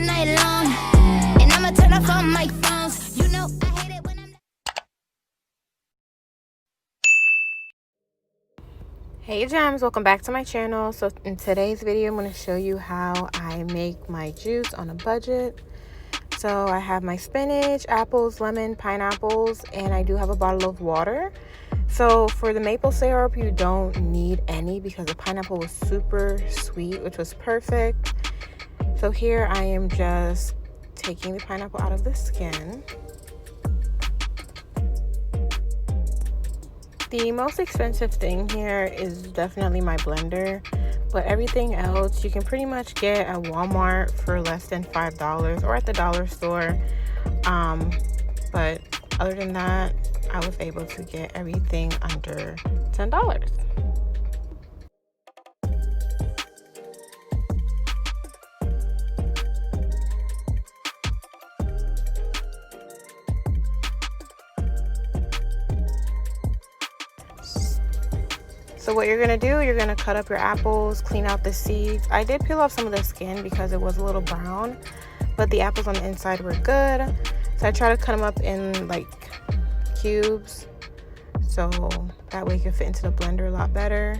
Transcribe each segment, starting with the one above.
night long. And I'ma turn off all my phones. You know I hate it when I'm. Hey gems, welcome back to my channel. So in today's video I'm going to show you how I make my juice on a budget. So I have my spinach, apples, lemon, pineapples, and I do have a bottle of water. So for the maple syrup you don't need any because the pineapple was super sweet, which was perfect. So here I am just taking the pineapple out of the skin. The most expensive thing here is definitely my blender, but everything else you can pretty much get at Walmart for less than $5 or at the dollar store. But other than that, I was able to get everything under $10. So what you're gonna do, you're gonna cut up your apples, clean out the seeds. I did peel off some of the skin because it was a little brown, but the apples on the inside were good. So I try to cut them up in like cubes, so that way it can fit into the blender a lot better.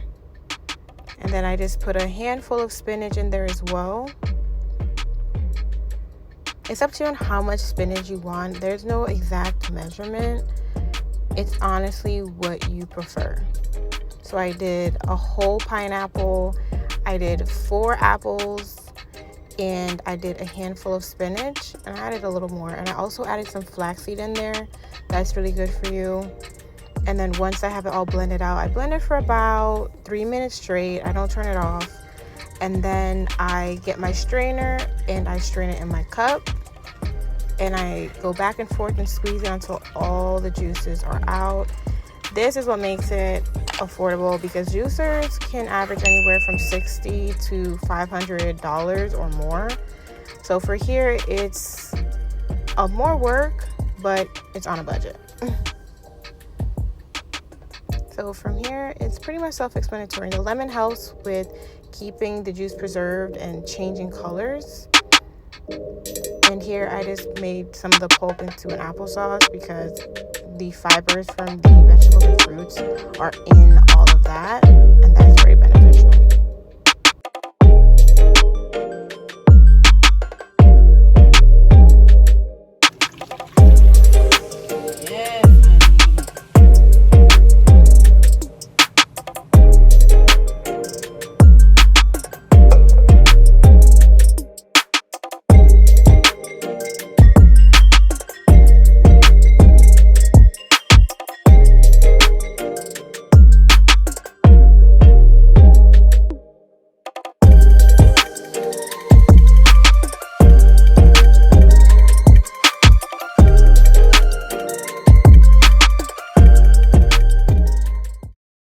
And then I just put a handful of spinach in there as well. It's up to you on how much spinach you want. There's no exact measurement. It's honestly what you prefer. So I did a whole pineapple, I did 4 apples, and I did a handful of spinach, and I added a little more. And I also added some flaxseed in there. That's really good for you. And then once I have it all blended out, I blend it for about 3 minutes straight. I don't turn it off. And then I get my strainer and I strain it in my cup. And I go back and forth and squeeze it until all the juices are out. This is what makes it affordable because juicers can average anywhere from $60 to $500 or more. So for here, it's more work, but it's on a budget. So from here, it's pretty much self-explanatory. The lemon helps with keeping the juice preserved and changing colors. And here I just made some of the pulp into an applesauce because the fibers from the vegetables and fruits are in all of that.